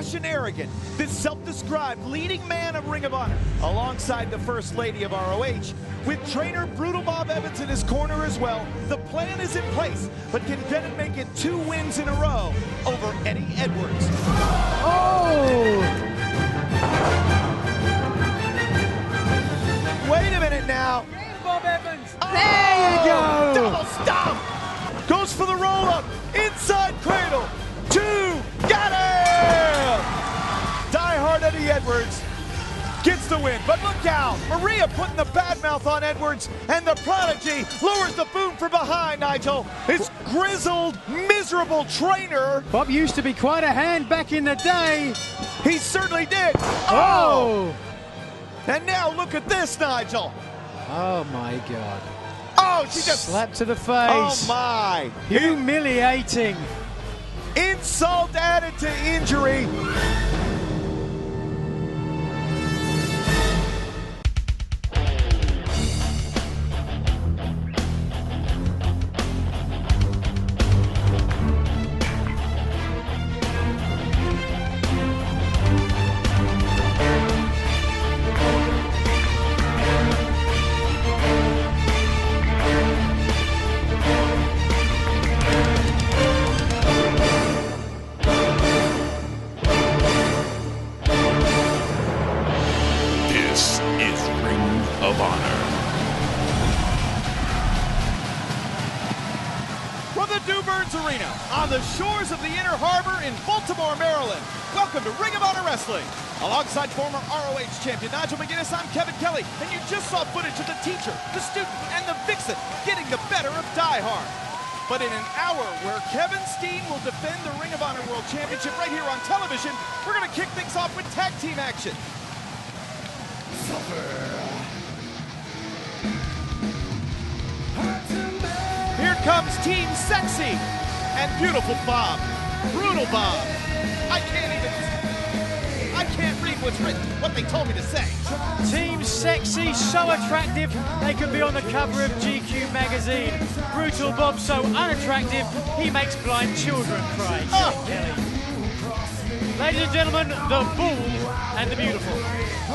brash and arrogant, this self-described leading man of Ring of Honor, alongside the First Lady of ROH, with trainer Brutal Bob Evans in his corner as well. The plan is in place, but can Bennett make it 2 wins in a row over Eddie Edwards? Oh! Wait a minute now. Bob Evans. Oh, there you go. Double stomp. Goes for the roll-up. Inside cradle. 2. Got him! Die Hard Eddie Edwards gets the win. But look out. Maria putting the bad mouth on Edwards, and the Prodigy lowers the boot from behind, Nigel. His grizzled, miserable trainer. Bob used to be quite a hand back in the day. He certainly did. Oh! And now look at this, Nigel. Oh my God. Oh, she just slap to the face. Oh my. Humiliating. Insult added to injury. Arena on the shores of the Inner Harbor in Baltimore, Maryland. Welcome to Ring of Honor Wrestling. Alongside former ROH champion Nigel Mcguinness, I'm Kevin Kelly, and you just saw footage of the teacher, the student, and the vixen getting the better of Die Hard. But in an hour where Kevin Steen will defend the Ring of Honor World Championship right here on television, we're going to kick things off with tag team action. Here comes Team Sexy and Beautiful Bob, Brutal Bob. I can't read what's written, what they told me to say. Team Sexy, so attractive, they could be on the cover of GQ magazine. Brutal Bob, so unattractive, he makes blind children cry. Ladies and gentlemen, the Bull and the Beautiful.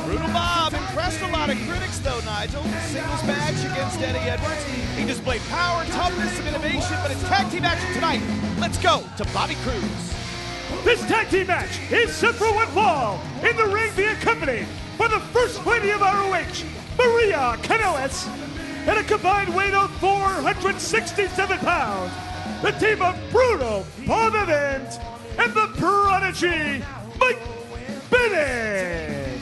Brutal Bob impressed a lot of critics though, Nigel. Singles match against Eddie Edwards. He displayed power, toughness, and innovation, but it's tag team action tonight. Let's go to Bobby Cruz. This tag team match is set for one fall. In the ring, be accompanied by the First Lady of ROH, Maria Kanellis, at a combined weight of 467 pounds. The team of Brutal Bob Evans and the Prodigy, Bennett.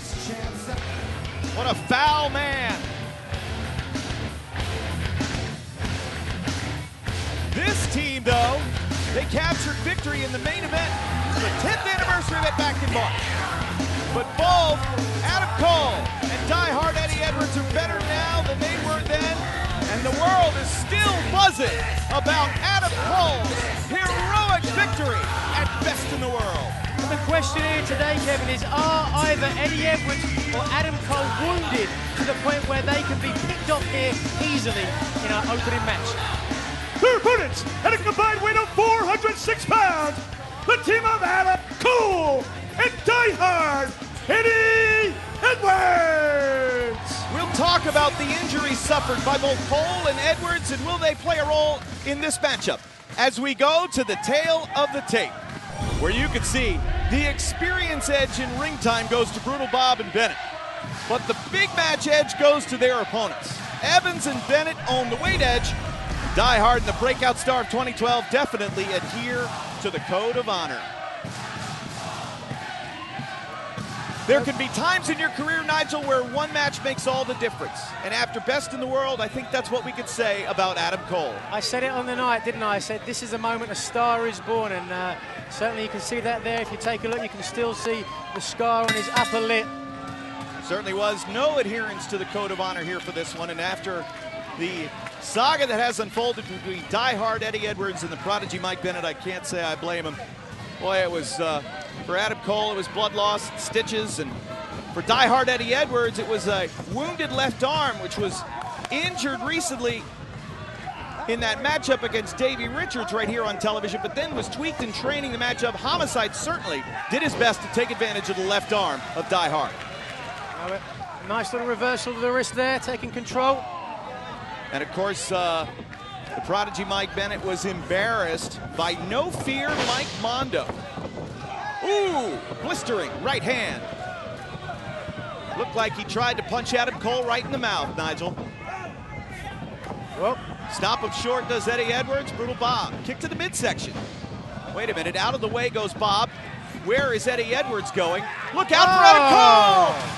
What a foul man. This team, though, they captured victory in the main event, the 10th anniversary event back in March. But both Adam Cole and Die Hard Eddie Edwards are better now than they were then, and the world is still buzzing about Adam Cole's heroic victory at Best in the World. And the question here today, Kevin, is are either Eddie Edwards or Adam Cole wounded to the point where they can be picked off here easily in our opening match? Their opponents at a combined weight of 406 pounds, the team of Adam Cole and Die Hard Eddie Edwards. We'll talk about the injuries suffered by both Cole and Edwards, and will they play a role in this matchup as we go to the tail of the tape, where you can see the experience edge in ring time goes to Brutal Bob and Bennett, but the big match edge goes to their opponents. Evans and Bennett own the weight edge. Die Hard and the breakout star of 2012 definitely adhere to the code of honor. There can be times in your career, Nigel, where one match makes all the difference. And after Best in the World, I think that's what we could say about Adam Cole. I said it on the night, didn't I? I said this is the moment a star is born, and certainly you can see that there. If you take a look, you can still see the scar on his upper lip. Certainly was no adherence to the code of honor here for this one, and after the saga that has unfolded between Die Hard Eddie Edwards and the Prodigy Mike Bennett, I can't say I blame him. Boy, it was, for Adam Cole, it was blood loss, stitches, and for Die Hard Eddie Edwards, it was a wounded left arm, which was injured recently in that matchup against Davey Richards right here on television, but then was tweaked in training the matchup. Homicide certainly did his best to take advantage of the left arm of Die Hard. Nice little reversal of the wrist there, taking control. And of course, the Prodigy Mike Bennett was embarrassed by No Fear Mike Mondo. Ooh, blistering right hand. Looked like he tried to punch Adam Cole right in the mouth, Nigel. Well, stop him short does Eddie Edwards. Brutal Bob. Kick to the midsection. Wait a minute, out of the way goes Bob. Where is Eddie Edwards going? Look out for Adam Cole!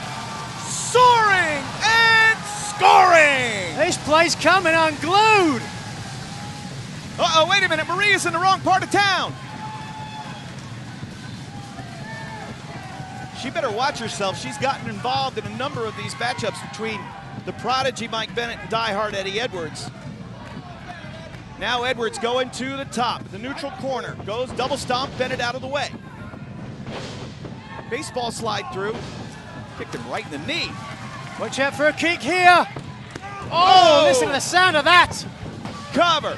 Soaring and scoring! This play's coming unglued. Uh-oh, wait a minute, Maria's in the wrong part of town. She better watch herself. She's gotten involved in a number of these matchups between the Prodigy Mike Bennett and Die Hard Eddie Edwards. Now Edwards going to the top, the neutral corner. Goes double stomp, Bennett out of the way. Baseball slide through. Kicked him right in the knee. Watch out for a kick here. Oh, listen to the sound of that. Cover.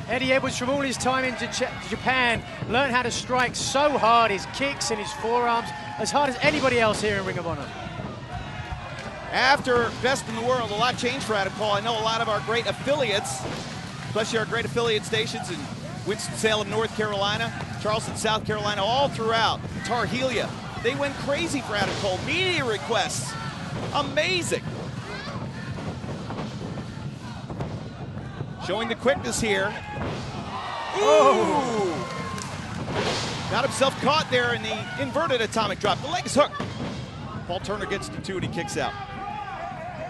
Eddie Edwards, from all his time in Japan, learned how to strike so hard, his kicks and his forearms, as hard as anybody else here in Ring of Honor. After Best in the World, a lot changed for Adam Cole. I know a lot of our great affiliates, especially our great affiliate stations in Winston-Salem, North Carolina, Charleston, South Carolina, all throughout, Tarhelia. They went crazy for Adam Cole. Media requests, amazing. Showing the quickness here. Ooh! Got himself caught there in the inverted atomic drop. The leg is hooked. Paul Turner gets the 2 and he kicks out.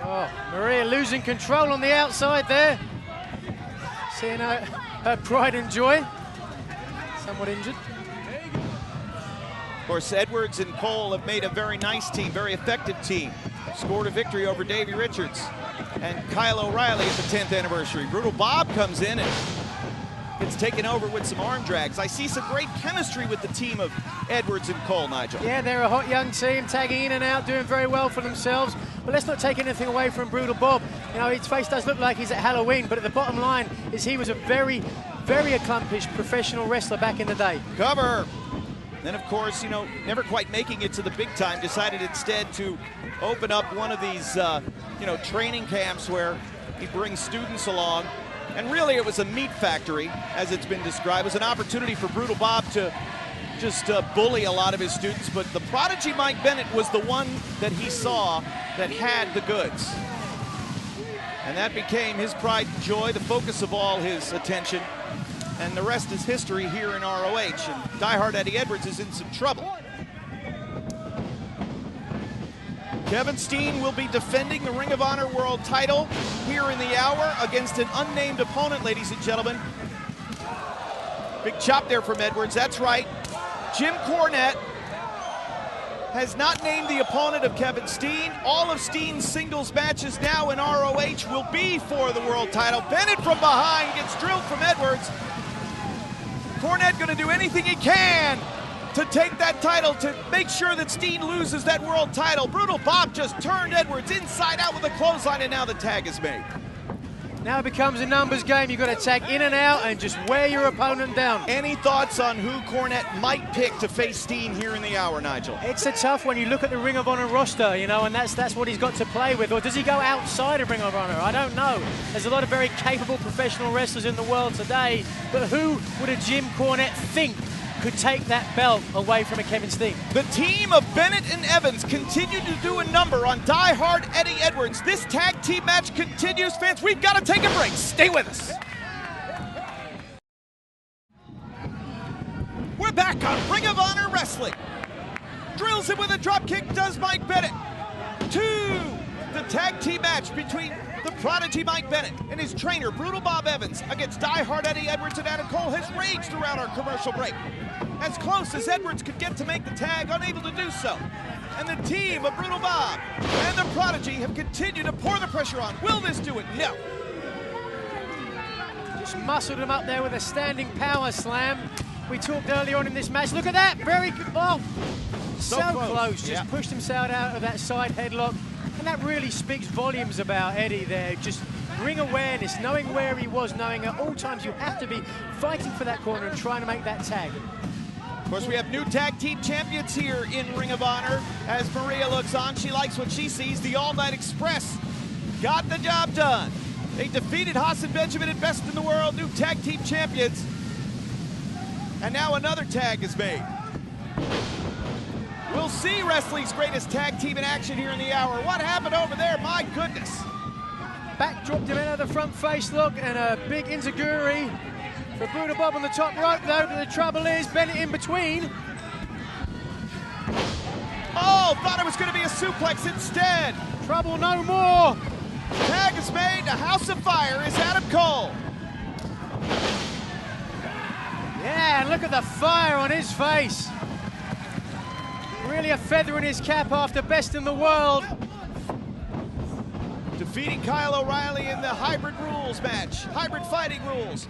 Oh, Maria losing control on the outside there. Seeing her pride and joy. Somewhat injured. Of course, Edwards and Cole have made a very nice team, very effective team. Scored a victory over Davey Richards and Kyle O'Reilly at the 10th anniversary. Brutal Bob comes in and gets taken over with some arm drags. I see some great chemistry with the team of Edwards and Cole, Nigel. Yeah, they're a hot young team, tagging in and out, doing very well for themselves. But let's not take anything away from Brutal Bob. You know, his face does look like he's at Halloween, but at the bottom line is he was a very, very accomplished professional wrestler back in the day. Cover. Then, of course, you know, never quite making it to the big time, decided instead to open up one of these, you know, training camps where he brings students along. And really, it was a meat factory, as it's been described. It was an opportunity for Brutal Bob to just bully a lot of his students. But the Prodigy Mike Bennett was the one that he saw that had the goods. And that became his pride and joy, the focus of all his attention. And the rest is history here in ROH. And Die Hard Eddie Edwards is in some trouble. Kevin Steen will be defending the Ring of Honor World title here in the hour against an unnamed opponent, ladies and gentlemen. Big chop there from Edwards, that's right. Jim Cornette has not named the opponent of Kevin Steen. All of Steen's singles matches now in ROH will be for the world title. Bennett from behind gets drilled from Edwards. Cornette going to do anything he can to take that title, to make sure that Steen loses that world title. Brutal Bob just turned Edwards inside out with a clothesline, and now the tag is made. Now it becomes a numbers game. You've got to tag in and out and just wear your opponent down. Any thoughts on who Cornette might pick to face Steen here in the hour, Nigel? It's a tough one. You look at the Ring of Honor roster, you know, and that's what he's got to play with. Or does he go outside of Ring of Honor? I don't know. There's a lot of very capable professional wrestlers in the world today, but who would a Jim Cornette think could take that belt away from a Kevin Steen? The team of Bennett and Evans continue to do a number on Die Hard Eddie Edwards. This tag team match continues. Fans, we've got to take a break. Stay with us. We're back on Ring of Honor Wrestling. Drills him with a drop kick, does Mike Bennett. The tag team match between the Prodigy Mike Bennett and his trainer, Brutal Bob Evans, against Die Hard Eddie Edwards and Adam Cole has raged throughout our commercial break. As close as Edwards could get to make the tag, unable to do so. And the team of Brutal Bob and the Prodigy have continued to pour the pressure on. Will this do it? No. Just muscled him up there with a standing power slam. We talked earlier on in this match. Look at that. Very good. Oh, so close. Just pushed himself out of that side headlock. And that really speaks volumes about Eddie there. Just ring awareness, knowing where he was, knowing at all times you have to be fighting for that corner and trying to make that tag. Of course, we have new tag team champions here in Ring of Honor. As Maria looks on, she likes what she sees. The All Night Express got the job done. They defeated Haas and Benjamin at Best in the World, new tag team champions. And now another tag is made. We'll see wrestling's greatest tag team in action here in the hour. What happened over there? My goodness. Back dropped him into the front face look and a big enziguri for Brutal Bob on the top rope, though. But the trouble is, Bennett in between. Oh, thought it was going to be a suplex instead. Trouble no more. Tag is made. The House of Fire is Adam Cole. Yeah, and look at the fire on his face. Really a feather in his cap after Best in the World. Defeating Kyle O'Reilly in the hybrid rules match. Hybrid fighting rules.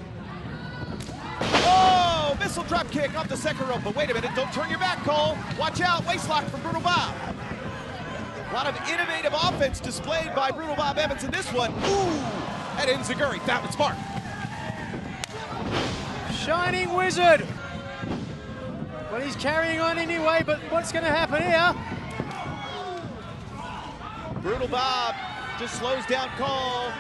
Oh, missile drop kick off the second rope. But wait a minute, don't turn your back, Cole. Watch out, waistlock from Brutal Bob. A lot of innovative offense displayed by Brutal Bob Evans in this one. Ooh, that enziguri found its mark. Shining Wizard. Well, he's carrying on anyway, but what's going to happen here? Brutal Bob just slows down Cole.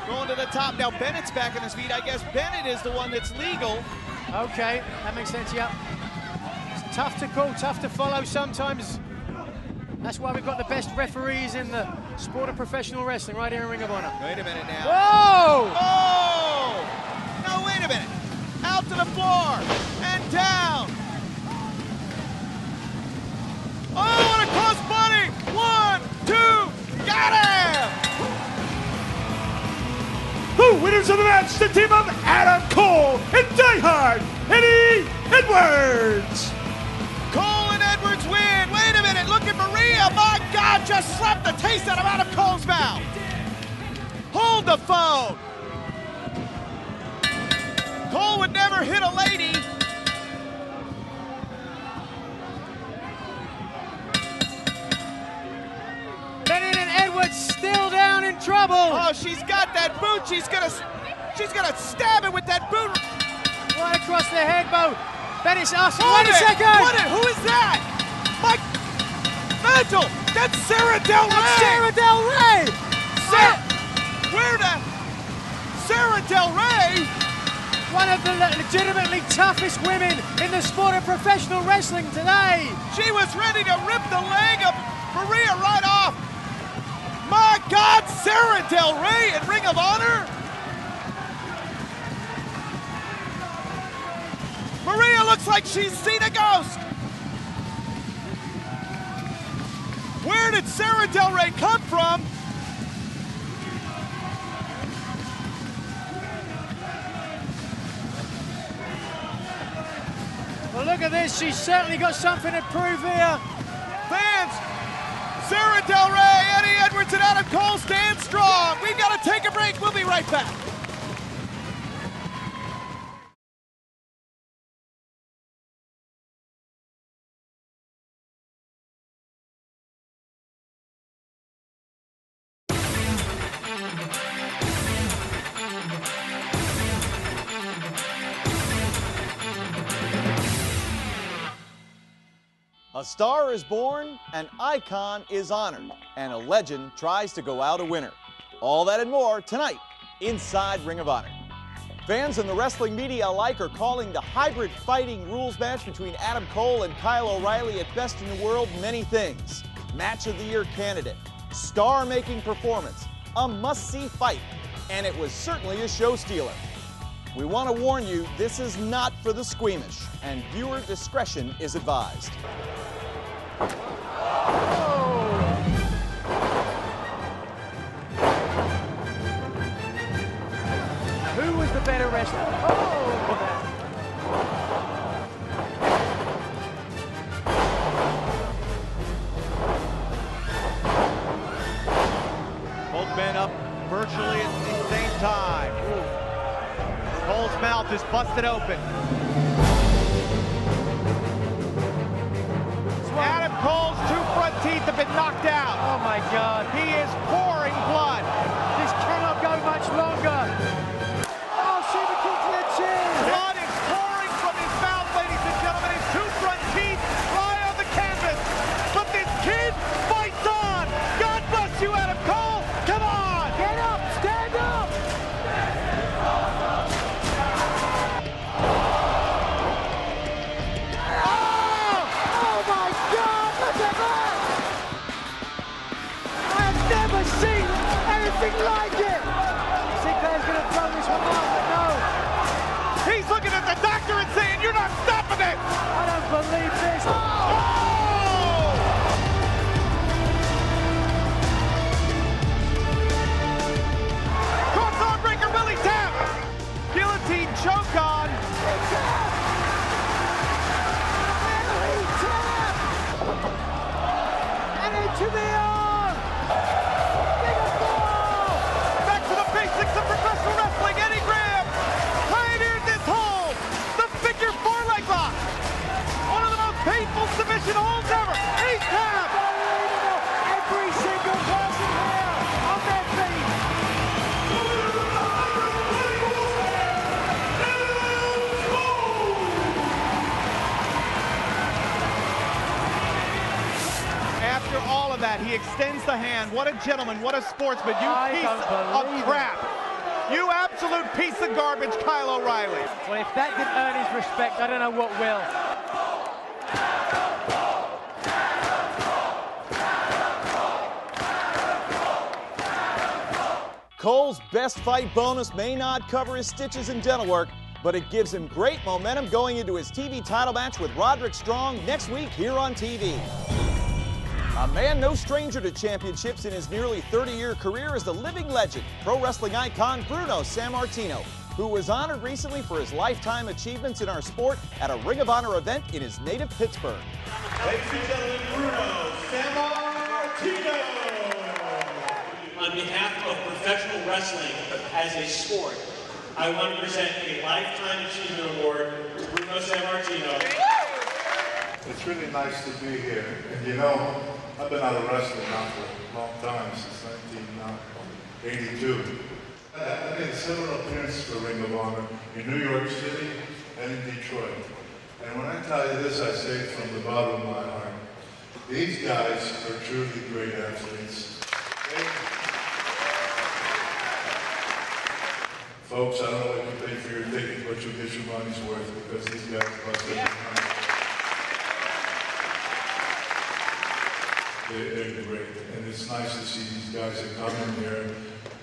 Going to the top. Now Bennett's back on his feet. I guess Bennett is the one that's legal. Okay, that makes sense, yeah. It's tough to call, tough to follow sometimes. That's why we've got the best referees in the sport of professional wrestling right here in Ring of Honor. Wait a minute now. Whoa! Oh! No, wait a minute. Out to the floor and down. Oh, and a crossbody. 1, 2, got him! The winners of the match, the team of Adam Cole and diehard Eddie Edwards. Cole and Edwards win. Wait a minute, look at Maria. My God, just slapped the taste out of Adam Cole's mouth. Hold the phone. Cole would never hit a lady. Bennett and Edwards still down in trouble. Oh, she's got that boot. She's gonna stab it with that boot. Right across the head, Bo. Bennett's asking, Wait a second. Who is that? Mike Nigel. That's Sarah Del Rey. Sarah Del Rey. Sarah Del Rey. One of the legitimately toughest women in the sport of professional wrestling today. She was ready to rip the leg of Maria right off. My God, Sarah Del Rey in Ring of Honor. Maria looks like she's seen a ghost. Where did Sarah Del Rey come from? Well, look at this. She's certainly got something to prove here. Fans, Sarah Del Rey, Eddie Edwards, and Adam Cole stand strong. We've got to take a break. We'll be right back. A star is born, an icon is honored, and a legend tries to go out a winner. All that and more tonight inside Ring of Honor. Fans and the wrestling media alike are calling the hybrid fighting rules match between Adam Cole and Kyle O'Reilly at Best in the World many things. Match of the Year candidate, star-making performance, a must-see fight, and it was certainly a show stealer. We want to warn you, this is not for the squeamish, and viewer discretion is advised. Who was the better wrestler? Both men up virtually at the same time. Cole's mouth is busted open. Adam Cole's two front teeth have been knocked out. Oh my God. He is pouring blood. This cannot go much longer. Oh, super kick to the chin. Blood is pouring from his mouth, ladies and gentlemen. His two front teeth lie on the canvas. But this kid fights on. God bless you, Adam Cole. Come on. Get up, stand up. Oh my God, look at that. I've never seen anything like it. Sinclair's going to throw this one out, but no. He's looking at the doctor and saying, "You're not stopping it." I don't believe this. Cross-arm breaker, Billy tap. Guillotine choke on. And into the arm. Big ball. Back to the basics of professional wrestling. Eddie Graham pioneered this hold. The figure four leg lock. One of the most painful submission holds ever. Ace tap. Unbelievable. Every single person here on their feet. After all of that, he extends the hand. What a gentleman, what a sportsman. You I piece don't of believe it. crap. You absolute piece of garbage, Kyle O'Reilly. Well, if that didn't earn his respect, I don't know what will. Cole's best fight bonus may not cover his stitches and dental work, but it gives him great momentum going into his TV title match with Roderick Strong next week here on TV. A man no stranger to championships in his nearly 30-year career is the living legend, pro wrestling icon Bruno Sammartino, who was honored recently for his lifetime achievements in our sport at a Ring of Honor event in his native Pittsburgh. Ladies and gentlemen, Bruno Sammartino. On behalf of professional wrestling as a sport, I want to present a Lifetime Achievement Award to Bruno Sammartino. It's really nice to be here. And you know, I've been out of wrestling now for a long time, since 1982. I made several appearances for Ring of Honor in New York City and in Detroit. And when I tell you this, I say it from the bottom of my heart. These guys are truly great athletes. Folks, I don't know what you pay for your ticket, but you'll get your money's worth because these guys busted their money. They're great, and it's nice to see these guys that come in here,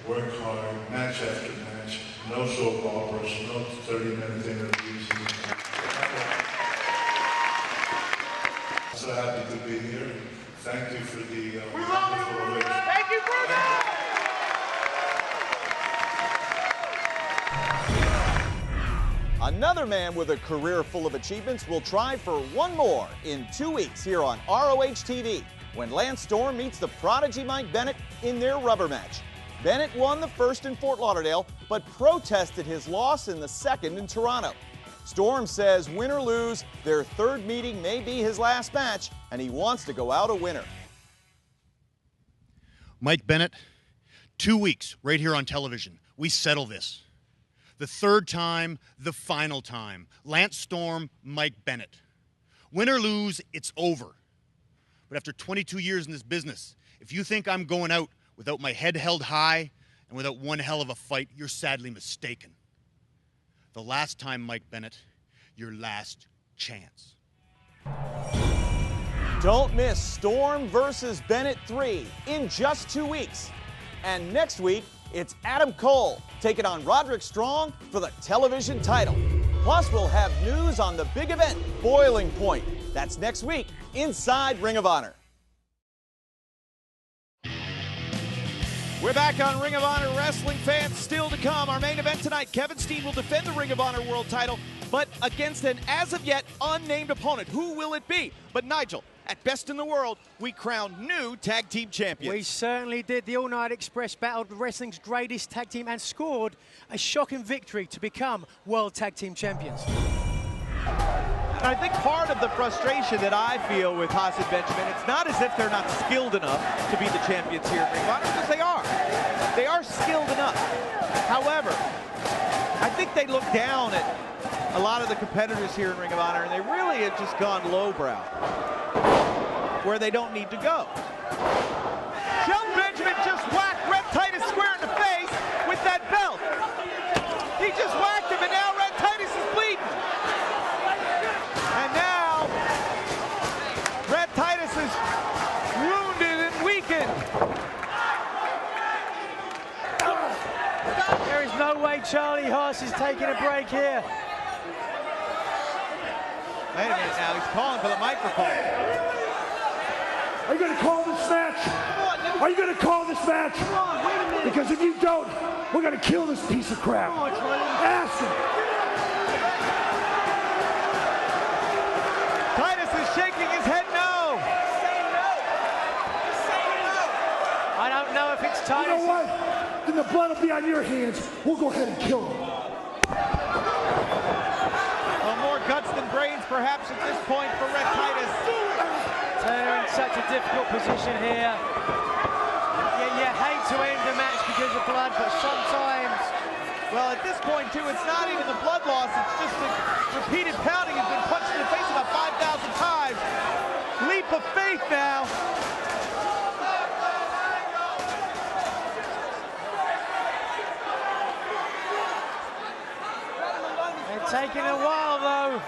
work hard, match after match, no soap operas, no 30-minute interviews. I'm so happy to be here. Thank you for the wonderful ovation. Thank you, Bruno! Another man with a career full of achievements will try for one more in 2 weeks here on ROH TV when Lance Storm meets the Prodigy Mike Bennett in their rubber match. Bennett won the first in Fort Lauderdale, but protested his loss in the second in Toronto. Storm says win or lose, their third meeting may be his last match, and he wants to go out a winner. Mike Bennett, 2 weeks right here on television. We settle this. The third time, the final time. Lance Storm, Mike Bennett. Win or lose, it's over. But after 22 years in this business, if you think I'm going out without my head held high and without one hell of a fight, you're sadly mistaken. The last time, Mike Bennett, your last chance. Don't miss Storm versus Bennett 3 in just 2 weeks. And next week, it's Adam Cole taking on Roderick Strong for the television title. Plus, we'll have news on the big event, Boiling Point. That's next week inside Ring of Honor. We're back on Ring of Honor Wrestling fans. Still to come, our main event tonight, Kevin Steen will defend the Ring of Honor World title, but against an as-of-yet unnamed opponent. Who will it be? But Nigel, at Best in the World, we crowned new tag team champions. We certainly did. The All Night Express battled wrestling's greatest tag team and scored a shocking victory to become World Tag Team Champions. I think part of the frustration that I feel with Haas and Benjamin, it's not as if they're not skilled enough to be the champions here in Ring of Honor, because they are. They are skilled enough. However, I think they look down at a lot of the competitors here in Ring of Honor, and they really have just gone lowbrow, where they don't need to go. Shelton Benjamin just whacked Red Titus square in the face with that belt. He just whacked him, and now Red Titus is bleeding. And now, Red Titus is wounded and weakened. There is no way Charlie Haas is taking a break here. Wait a minute now, he's calling for the microphone. Are you going to call this match? Are you going to call this match? Because if you don't, we're going to kill this piece of crap. Ask him. Titus is shaking his head no. I don't know if it's Titus. You know what? Then the blood will be on your hands. We'll go ahead and kill him. Well, more guts than brains perhaps at this point for Red Titus. They're in such a difficult position here. You hate to end the match because of blood, but sometimes... Well, at this point, too, it's not even the blood loss. It's just the repeated pounding. Has been punched in the face about 5,000 times. Leap of faith now. They're taking a while, though.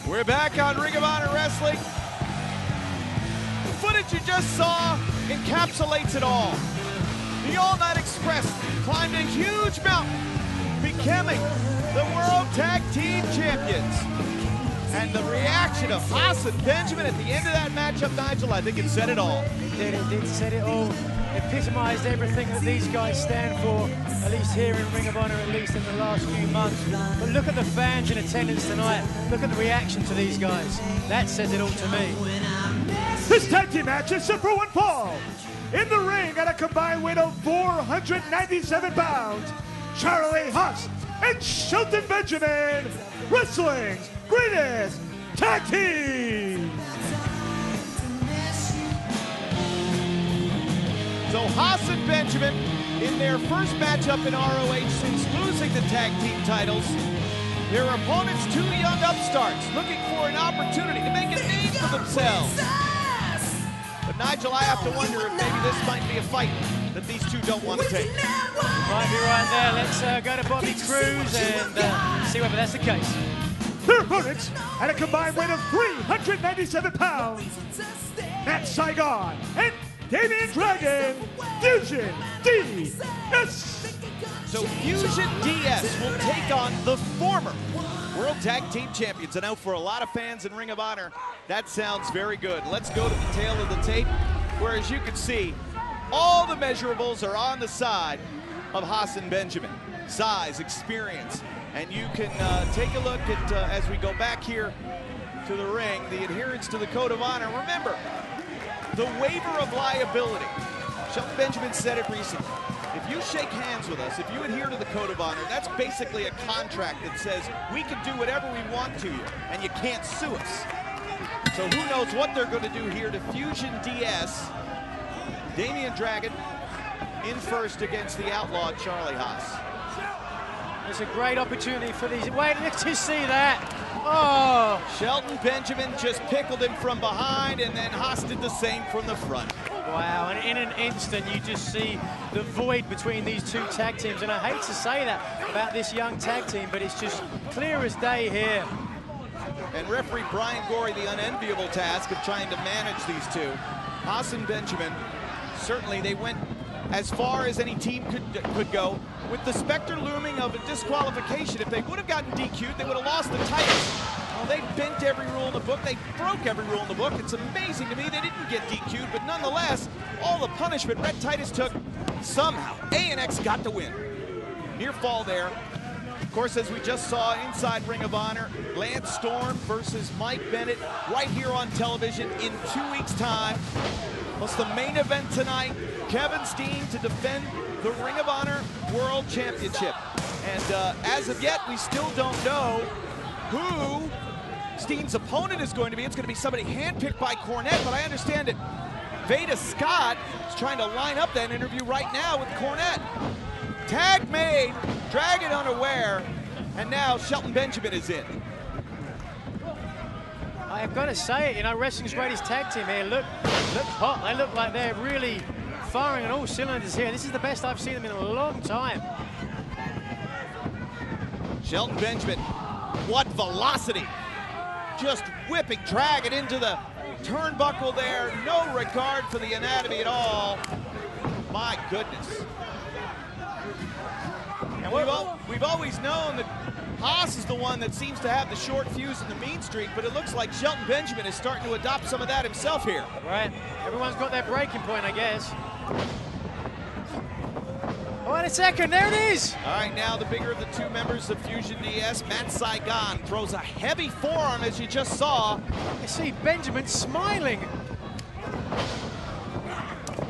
We're back on Ring of Honor Wrestling. The footage you just saw encapsulates it all. The All Night Express climbed a huge mountain, becoming the World Tag Team Champions. And the reaction of Haas and Benjamin at the end of that matchup, Nigel, I think it said it all. It did set it all. Epitomized everything that these guys stand for, at least here in Ring of Honor, at least in the last few months. But look at the fans in attendance tonight. Look at the reaction to these guys. That says it all to me. This tag team match is set for one fall. In the ring at a combined weight of 497 pounds, Charlie Haas and Shelton Benjamin, wrestling's greatest tag team. So Haas and Benjamin, in their first matchup in ROH since losing the tag team titles, their opponents, two young upstarts, looking for an opportunity to make a name for themselves. But Nigel, I have to wonder if maybe this might be a fight that these two don't want to take. Might be right there. Let's go to Bobby Cruz and see whether that's the case. Their opponents at a combined weight of 397 pounds, Matt Saigon and Damian Dragon, Fusion DS. So Fusion DS will take on the former World Tag Team Champions. And now for a lot of fans in Ring of Honor, that sounds very good. Let's go to the tail of the tape, where as you can see, all the measurables are on the side of Haas and Benjamin. Size, experience, and you can take a look at, as we go back here to the ring, the adherence to the Code of Honor. Remember, the waiver of liability. Shelton Benjamin said it recently. If you shake hands with us, if you adhere to the Code of Honor, that's basically a contract that says we can do whatever we want to you, and you can't sue us. So who knows what they're going to do here to Fusion DS. Damian Dragon in first against the outlaw Charlie Haas. It's a great opportunity for these. Wait, let's just see that. Oh! Shelton Benjamin just pickled him from behind, and then Haas did the same from the front. Wow, and in an instant you just see the void between these two tag teams. And I hate to say that about this young tag team, but it's just clear as day here. And referee Brian Gorey, the unenviable task of trying to manage these two. Haas and Benjamin, certainly they went as far as any team could go, with the specter looming of a disqualification. If they would have gotten DQ'd, they would have lost the title. Well, they bent every rule in the book. They broke every rule in the book. It's amazing to me they didn't get DQ'd, but nonetheless, all the punishment Red Titus took, somehow ANX got the win. Near fall there. Of course, as we just saw inside Ring of Honor, Lance Storm versus Mike Bennett right here on television in 2 weeks' time. Plus the main event tonight, Kevin Steen to defend the Ring of Honor World Championship. And as of yet, we still don't know who Steen's opponent is going to be. It's going to be somebody handpicked by Cornette, but I understand that Veda Scott is trying to line up that interview right now with Cornette. Tag made, Dragon unaware, and now Shelton Benjamin is in. I've got to say it, you know, wrestling's greatest tag team here. Look hot. They look like they're really firing on all cylinders here. This is the best I've seen them in a long time. Shelton Benjamin, what velocity. Just whipping Dragon into the turnbuckle there. No regard for the anatomy at all. My goodness. And we've always known that Haas is the one that seems to have the short fuse and the mean streak, but it looks like Shelton Benjamin is starting to adopt some of that himself here. Right. Everyone's got their breaking point, I guess. Oh, wait a second. There it is. All right, now the bigger of the two members of Fusion DS, Matt Saigon, throws a heavy forearm, as you just saw. You see Benjamin smiling.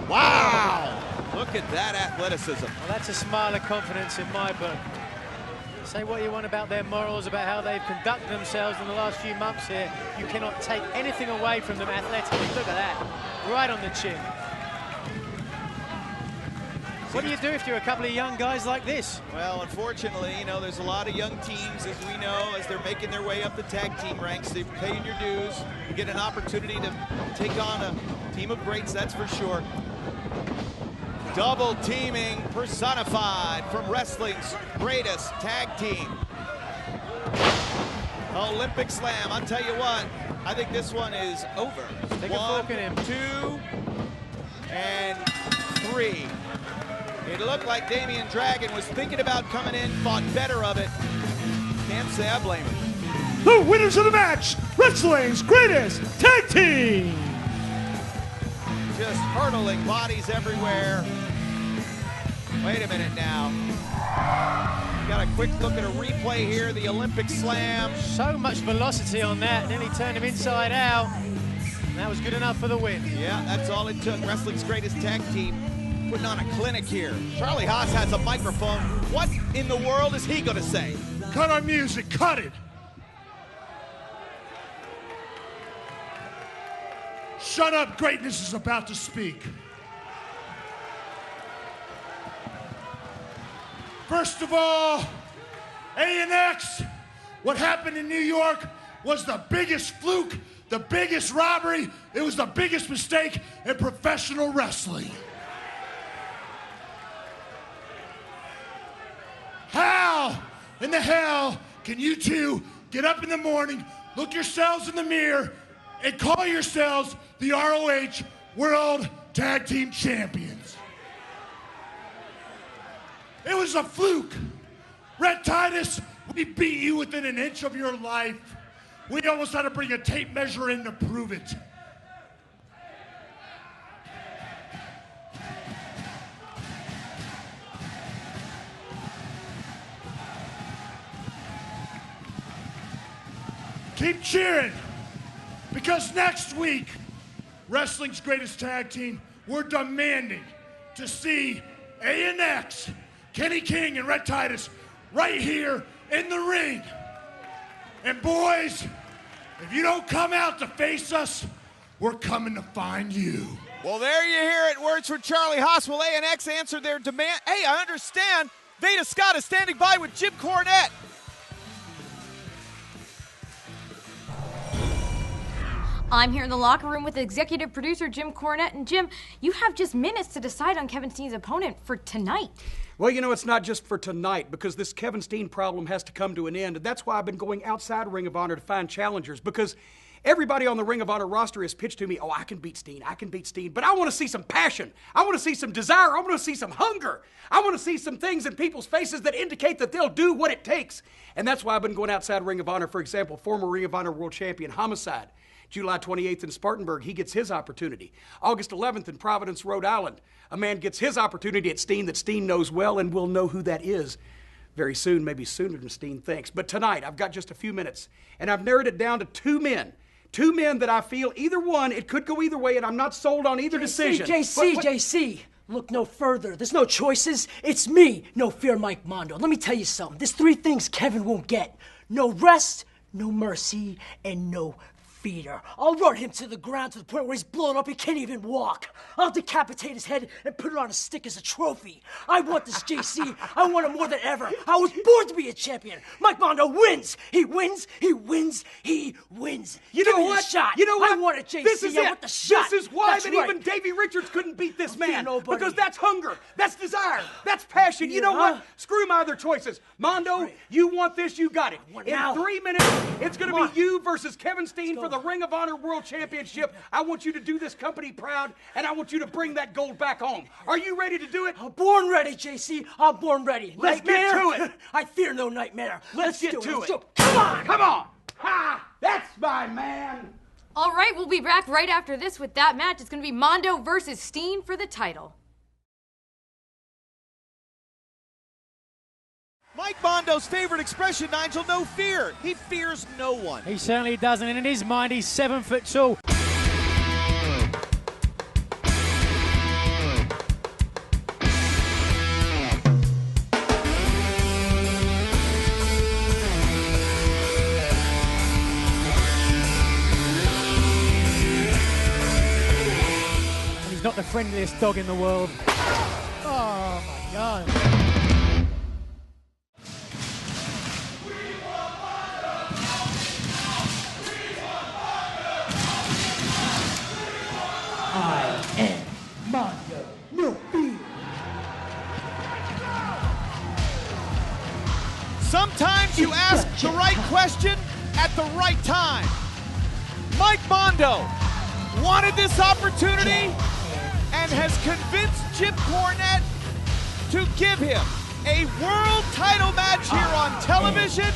Wow. Look at that athleticism. Well, that's a smile of confidence in my book. Say what you want about their morals, about how they've conducted themselves in the last few months here. You cannot take anything away from them athletically. Look at that. Right on the chin. What do you do if you're a couple of young guys like this? Well, unfortunately, you know, there's a lot of young teams, as we know, as they're making their way up the tag team ranks. They're paying your dues. You get an opportunity to take on a team of greats, that's for sure. Double teaming personified from wrestling's greatest tag team. Olympic Slam, I'll tell you what, I think this one is over. Take a look at him. 2, and 3. It looked like Damian Dragon was thinking about coming in, thought better of it. Can't say I blame him. The winners of the match, wrestling's greatest tag team. Just hurtling bodies everywhere. Wait a minute now. Got a quick look at a replay here, the Olympic Slam. So much velocity on that, nearly turned him inside out. And that was good enough for the win. Yeah, that's all it took. Wrestling's greatest tag team putting on a clinic here. Charlie Haas has a microphone. What in the world is he gonna say? Cut our music, cut it. Shut up, greatness is about to speak. First of all, ANX, what happened in New York was the biggest fluke, the biggest robbery, it was the biggest mistake in professional wrestling. How in the hell can you two get up in the morning, look yourselves in the mirror, and call yourselves the ROH World Tag Team Champions? It was a fluke. Red Titus, we beat you within an inch of your life. We almost had to bring a tape measure in to prove it. Keep cheering, because next week, Wrestling's Greatest Tag Team, we're demanding to see ANX, Kenny King and Red Titus right here in the ring. And boys, if you don't come out to face us, we're coming to find you. Well, there you hear it. Words from Charlie Haas. Will ANX answer their demand? Hey, I understand. Veda Scott is standing by with Jim Cornette. I'm here in the locker room with executive producer Jim Cornette. And Jim, you have just minutes to decide on Kevin Steen's opponent for tonight. Well, you know, it's not just for tonight, because this Kevin Steen problem has to come to an end. And that's why I've been going outside Ring of Honor to find challengers, because Everybody on the Ring of Honor roster has pitched to me, oh, I can beat Steen, I can beat Steen, but I want to see some passion. I want to see some desire. I want to see some hunger. I want to see some things in people's faces that indicate that they'll do what it takes. And that's why I've been going outside Ring of Honor. For example, former Ring of Honor World Champion Homicide, July 28th in Spartanburg, he gets his opportunity. August 11th in Providence, Rhode Island, a man gets his opportunity at Steen that Steen knows well, and we'll know who that is very soon, maybe sooner than Steen thinks. But tonight, I've got just a few minutes, and I've narrowed it down to two men that I feel either one, it could go either way, and I'm not sold on either decision. JC, look no further. There's no choices. It's me. No fear, Mike Mondo. Let me tell you something. There's three things Kevin won't get. No rest, no mercy, and no feeder. I'll run him to the ground to the point where he's blown up, he can't even walk. I'll decapitate his head and put it on a stick as a trophy. I want this, JC. I want it more than ever. I was born to be a champion. Mike Mondo wins. He wins. He wins. He wins. You know what? Shot. You know what? I want it, JC. This is I it. want the shot. This is why that's that right. even Davey Richards couldn't beat this man. Nobody. Because that's hunger. That's desire. That's passion. You know what? Screw my other choices. Mondo, you want this, you got it. In 3 minutes, it's going to be you versus Kevin Steen for the Ring of Honor World Championship. I want you to do this company proud, and I want you to bring that gold back home. Are you ready to do it? I'm born ready, JC. I'm born ready. Let's get to it. I fear no nightmare. Let's get to it. Come on. Come on. Ha! That's my man. All right, we'll be back right after this with that match. It's going to be Mondo versus Steen for the title. Mike Mondo's favorite expression, Nigel, no fear. He fears no one. He certainly doesn't, and in his mind, he's 7 foot tall. And he's not the friendliest dog in the world. Oh my God. I am Mondo. No fear. Sometimes you ask the right question at the right time. Mike Mondo wanted this opportunity and has convinced Jim Cornette to give him a world title match here on television.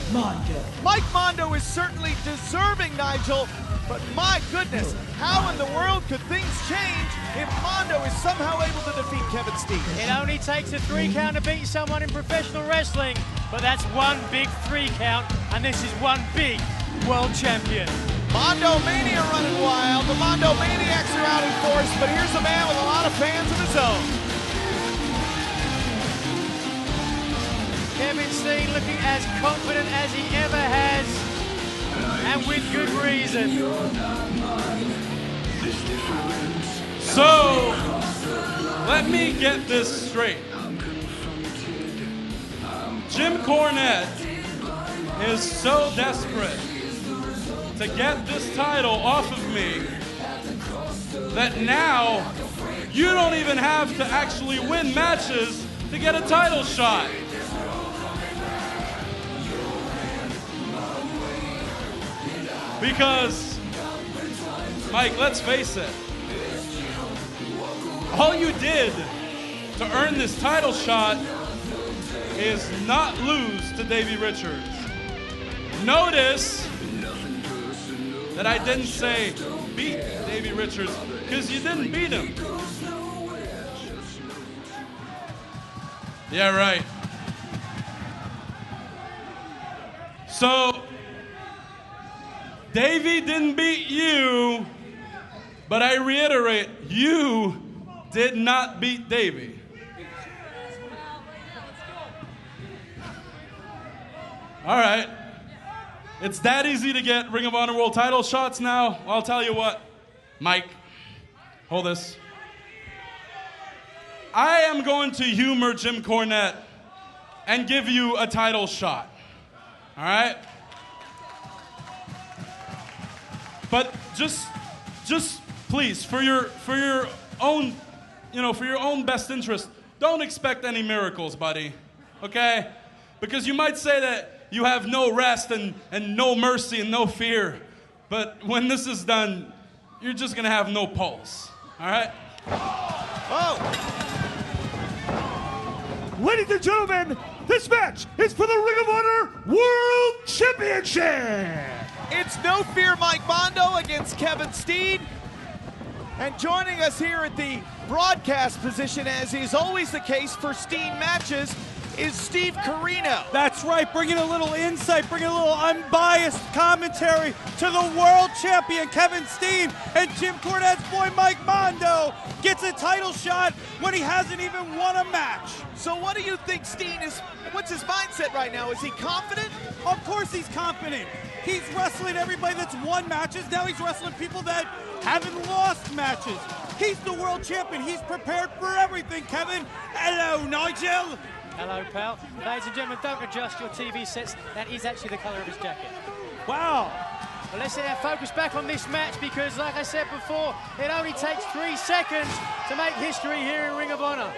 Mike Mondo is certainly deserving, Nigel, but my goodness, how in the world could things change if Mondo is somehow able to defeat Kevin Steen? It only takes a 3 count to beat someone in professional wrestling, but that's one big 3 count, and this is one big world champion. Mondo Mania running wild. The Mondo Maniacs are out in force, but here's a man with a lot of fans of his own. Kevin Steen looking as confident as he ever has, and with good reason. So, let me get this straight. Jim Cornette is so desperate to get this title off of me that now you don't even have to actually win matches to get a title shot. Because, Mike, let's face it, all you did to earn this title shot is not lose to Davey Richards. Notice that I didn't say beat Davey Richards, because you didn't beat him. Yeah, right. So, Davey didn't beat you, but I reiterate, you did not beat Davey. All right. It's that easy to get Ring of Honor World title shots now. I'll tell you what, Mike, hold this. I am going to humor Jim Cornette and give you a title shot. All right? But just please, for your own, for your own best interest, don't expect any miracles, buddy. Okay? Because you might say that you have no rest and no mercy and no fear. But when this is done, you're just gonna have no pulse, all right? Oh! Ladies and gentlemen, this match is for the Ring of Honor World Championship. It's No Fear Mike Mondo against Kevin Steen. And joining us here at the broadcast position, as is always the case for Steen matches, is Steve Carino. That's right, bringing a little insight, bringing a little unbiased commentary to the world champion Kevin Steen. And Jim Cornette's boy Mike Mondo gets a title shot when he hasn't even won a match. So what do you think Steen is, what's his mindset right now? Is he confident? Of course he's confident. He's wrestling everybody that's won matches. Now he's wrestling people that haven't lost matches. He's the world champion. He's prepared for everything, Kevin. Hello, Nigel. Hello, pal. Ladies and gentlemen, don't adjust your TV sets. That is actually the color of his jacket. Wow. Well, let's focus back on this match because, like I said before, it only takes 3 seconds to make history here in Ring of Honor.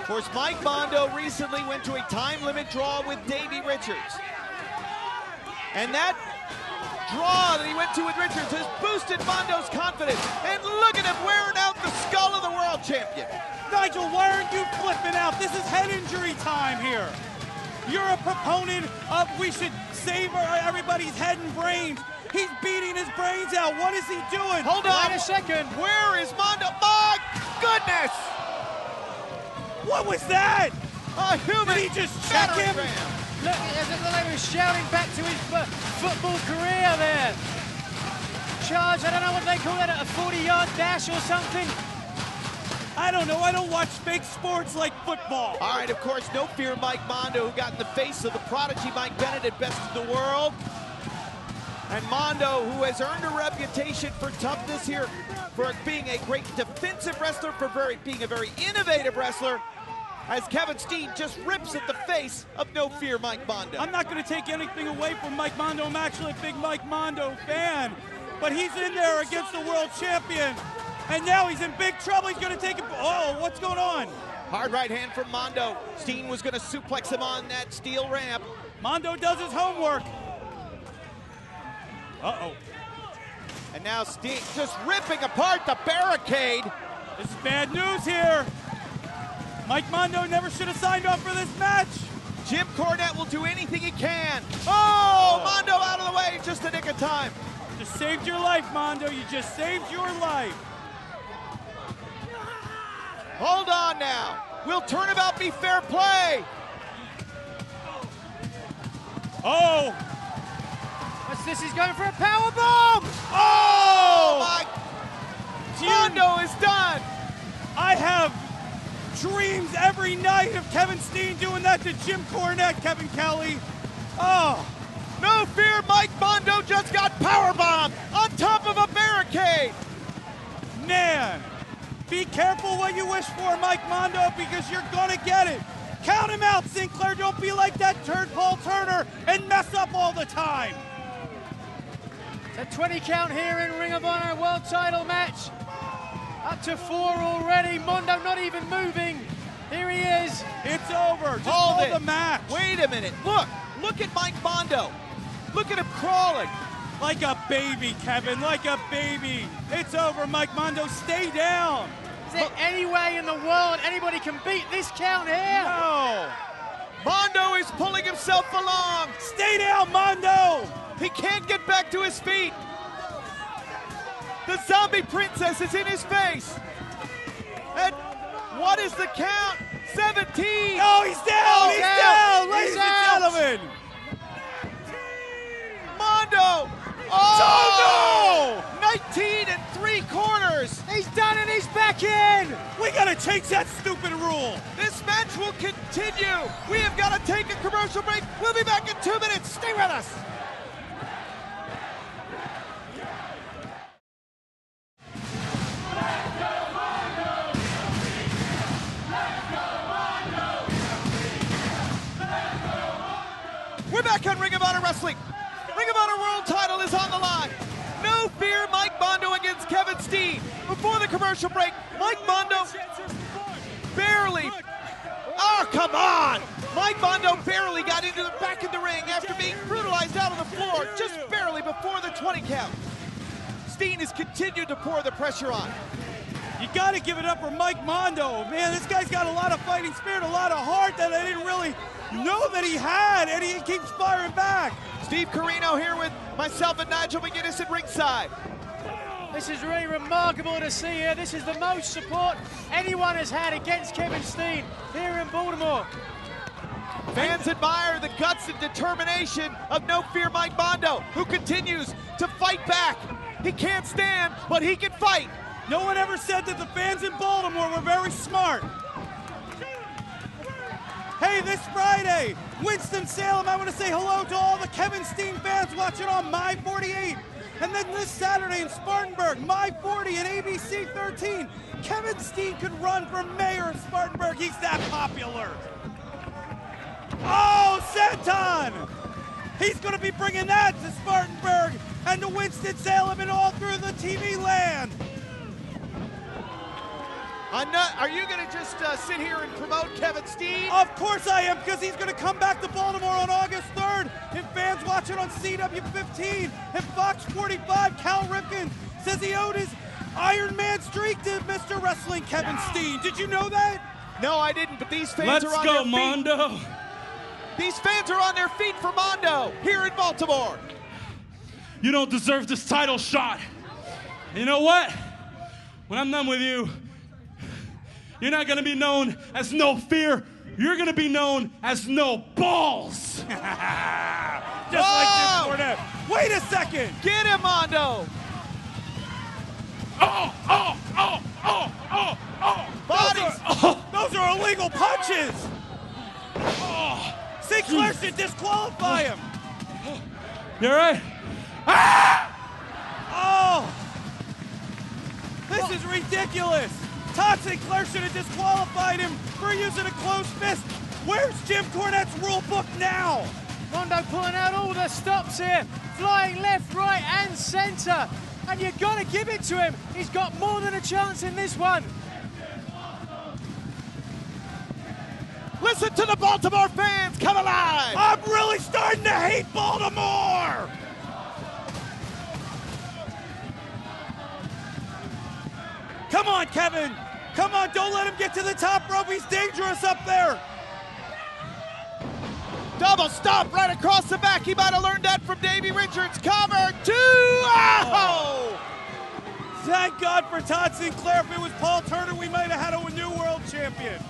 Of course, Mike Mondo recently went to a time limit draw with Davey Richards. And that draw that he went to with Richards has boosted Mondo's confidence. And look at him wearing out the skull of the world champion. Nigel, why aren't you flipping out? This is head injury time here. You're a proponent of we should save everybody's head and brains. He's beating his brains out. What is he doing? Hold on. Wait a second. Where is Mondo? My goodness! What was that? A human. Did he just check him? Look, as if the lady was shouting back to his football career there. Charge, I don't know what they call that, a 40-yard dash or something. I don't know. I don't watch fake sports like football. All right, of course, No Fear Mike Mondo, who got in the face of the Prodigy Mike Bennett at Best of the World. And Mondo, who has earned a reputation for toughness here, for being a great defensive wrestler, for being a very innovative wrestler, as Kevin Steen just rips at the face of No Fear Mike Mondo. I'm not going to take anything away from Mike Mondo. I'm actually a big Mike Mondo fan. But he's in there against the world champion. And now he's in big trouble. He's going to take it. Oh, what's going on? Hard right hand from Mondo. Steen was going to suplex him on that steel ramp. Mondo does his homework. Uh-oh. And now Steen just ripping apart the barricade. This is bad news here. Mike Mondo never should have signed up for this match. Jim Cornette will do anything he can. Oh, Mondo out of the way, just a nick of time. Just saved your life, Mondo. You just saved your life. Hold on now. Will turnabout be fair play? Oh. What's this? He's going for a power bomb. Oh, my. Mondo is done. I have dreams every night of Kevin Steen doing that to Jim Cornette, Kevin Kelly. Oh. No Fear Mike Mondo just got powerbombed on top of a barricade. Man, be careful what you wish for, Mike Mondo, because you're gonna get it. Count him out, Sinclair. Don't be like that turd Paul Turner and mess up all the time. It's a 20 count here in Ring of Honor World Title match. Up to 4 already. Mondo not even moving. Here he is. It's over. Just Hold call it. the match. Wait a minute. Look at Mike Mondo. Look at him crawling. Like a baby, Kevin, like a baby. It's over, Mike Mondo. Stay down. Is there any way in the world anybody can beat this count here? No. Mondo is pulling himself along. Stay down, Mondo. He can't get back to his feet. The zombie princess is in his face. And what is the count? 17. Oh, he's down. He's down, ladies and out. gentlemen. Mondo. Oh, no! 19 3/4. He's done and he's back in. We got to change that stupid rule. This match will continue. We have got to take a commercial break. We'll be back in 2 minutes. Stay with us. We're back on Ring of Honor Wrestling. Ring of Honor World Title is on the line. No Fear Mike Mondo against Kevin Steen. Before the commercial break, Mike Mondo barely. Oh, come on! Mike Mondo barely got into the back of the ring after being brutalized out on the floor just barely before the 20 count. Steen has continued to pour the pressure on. You got to give it up for Mike Mondo. Man, this guy's got a lot of fighting spirit, a lot of heart that I didn't really know that he had, and he keeps firing back. Steve Carino here with myself and Nigel McGuinness at ringside. This is really remarkable to see here. This is the most support anyone has had against Kevin Steen here in Baltimore. Fans admire the guts and determination of No Fear Mike Mondo, who continues to fight back. He can't stand, but he can fight. No one ever said that the fans in Baltimore were very smart. Hey, this Friday, Winston-Salem, I want to say hello to all the Kevin Steen fans watching on My 48. And then this Saturday in Spartanburg, My 40 and ABC 13. Kevin Steen could run for mayor of Spartanburg. He's that popular. Oh, Santon! He's going to be bringing that to Spartanburg and to Winston-Salem and all through the TV land. Are you going to just sit here and promote Kevin Steen? Of course I am, because he's going to come back to Baltimore on August 3rd. And fans watching on CW15 and Fox 45, Cal Ripken says he owed his Iron Man streak to Mr. Wrestling Kevin Steen. Did you know that? No, I didn't, but these fans are on their feet. Let's go, Mondo. These fans are on their feet for Mondo here in Baltimore. You don't deserve this title shot. You know what? When I'm done with you, you're not gonna be known as No Fear. You're gonna be known as No Balls. Just like Jim Cornette. Wait a second. Get him, Mondo. Bodies. Those are illegal punches. Sinclair should disqualify him. You all right? Oh. This is ridiculous. Todd Sinclair should have disqualified him for using a closed fist. Where's Jim Cornette's rule book now? Mondo pulling out all the stops here, flying left, right, and center. And you've got to give it to him. He's got more than a chance in this one. Listen to the Baltimore fans come alive. I'm really starting to hate Baltimore. Come on, Kevin. Come on, don't let him get to the top rope. He's dangerous up there. Double stomp right across the back. He might have learned that from Davey Richards. Cover two. Oh! Thank God for Todd Sinclair. If it was Paul Turner, we might have had a new world champion.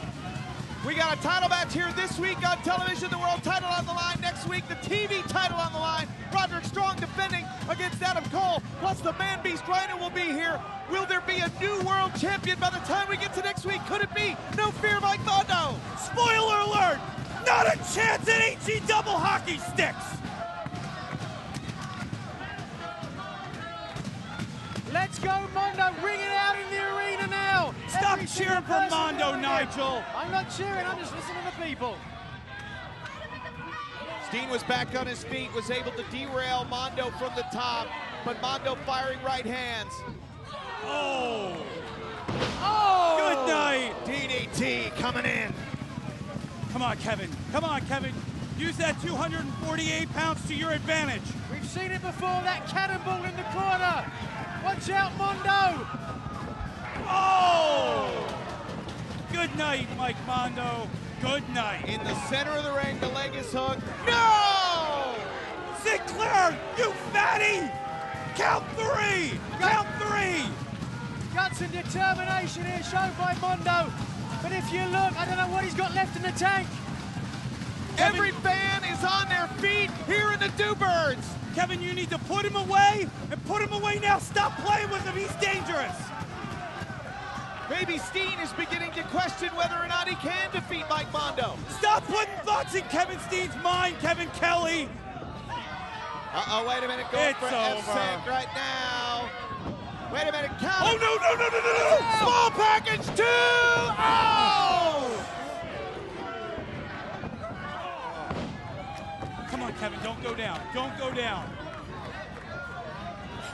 We got a title match here this week on television. The world title on the line next week. The TV title on the line. Roderick Strong defending against Adam Cole. Plus the Man Beast Rhino will be here. Will there be a new world champion by the time we get to next week? Could it be No Fear Mike Mondo? Spoiler alert! Not a chance at HE double hockey sticks! Let's go, Mondo. Ring it out in the arena now. Stop cheering for Mondo, Nigel. I'm not cheering. I'm just listening to the people. Steen was back on his feet, was able to derail Mondo from the top, but Mondo firing right hands. Oh! Oh! Good night! DDT coming in. Come on, Kevin. Come on, Kevin. Use that 248 pounds to your advantage. We've seen it before, that cannonball in the corner. Watch out, Mondo. Oh! Good night, Mike Mondo. Good night. In the center of the ring, the leg is hooked. No! Sinclair, you fatty! Count three! Count three! Guts and determination here shown by Mondo. But if you look, I don't know what he's got left in the tank. Every fan is on their feet here in the Dewbirds. Kevin, you need to put him away, and put him away now. Stop playing with him. He's dangerous. Maybe Steen is beginning to question whether or not he can defeat Mike Mondo. Stop putting thoughts in Kevin Steen's mind, Kevin Kelly. Uh-oh, wait a minute. Going for F-Send right now. Wait a minute, count. Oh, no. Small package, two. Oh! Come on, Kevin, don't go down. Don't go down.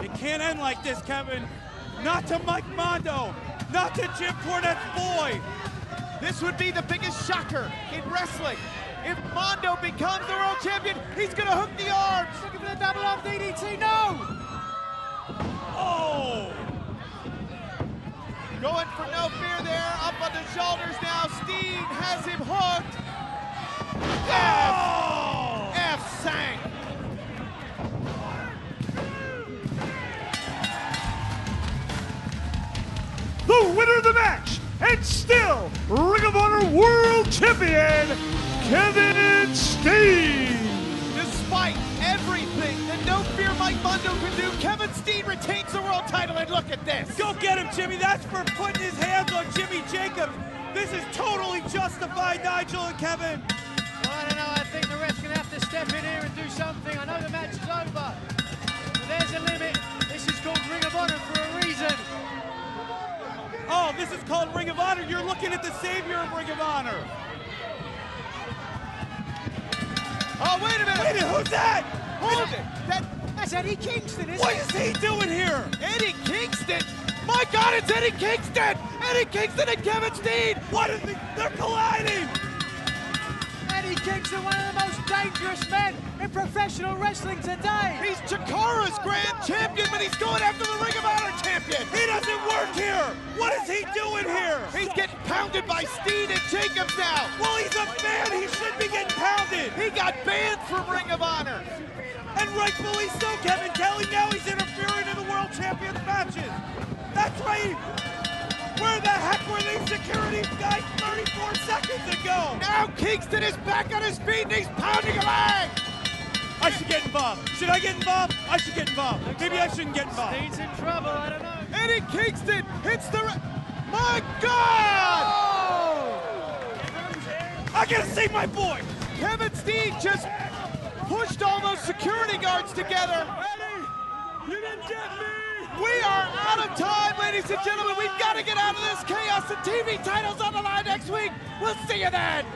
It can't end like this, Kevin. Not to Mike Mondo. Not to Jim Cornette's boy. This would be the biggest shocker in wrestling If Mondo becomes the world champion, he's going to hook the arms. Looking for the double arm DDT. No! Oh! Going for no fear there. Up on the shoulders now. Steen has him hooked. Oh! F sank. The winner of the match, and still Ring of Honor World Champion, Kevin Steen. Despite everything that No Fear Mike Mondo can do, Kevin Steen retains the world title, and look at this. Go get him, Jimmy. That's for putting his hands on Jimmy Jacobs. This is totally justified, Nigel and Kevin. Well, I don't know. I think the ref's going to have to step in here and do something. I know the match is over, but there's a limit. This is called Ring of Honor for a reason. Oh, this is called Ring of Honor. You're looking at the savior of Ring of Honor. Oh, wait a minute. Wait a minute, who's that? Hold it. That's Eddie Kingston, isn't What it? is he doing here? Eddie Kingston. My God, it's Eddie Kingston. Eddie Kingston and Kevin Steen. What is it? They're colliding. Eddie Kingston, one of the most dangerous men in professional wrestling today. He's Chikara's grand champion, but he's going after the Ring of Honor champion. He doesn't work here. What is he doing here? He's getting pounded by Steen and Jacobs now. Well, he's a fan. He should be getting pounded. He got banned from Ring of Honor. And rightfully so, Kevin Kelly. Now he's interfering in the World Champions matches. That's right. Where the heck were these security guys 34 seconds ago? Now Kingston is back on his feet and he's pounding a leg. I should get involved. Should I get involved? I should get involved. Maybe I shouldn't get involved. Steen's in trouble. I don't know. Eddie Kingston hits the... My God! I gotta save my boy. Kevin Steen just pushed all those security guards together. Eddie, you didn't get me. We are out of time, ladies and gentlemen. We've got to get out of this chaos. The TV title's on the line next week. We'll see you then.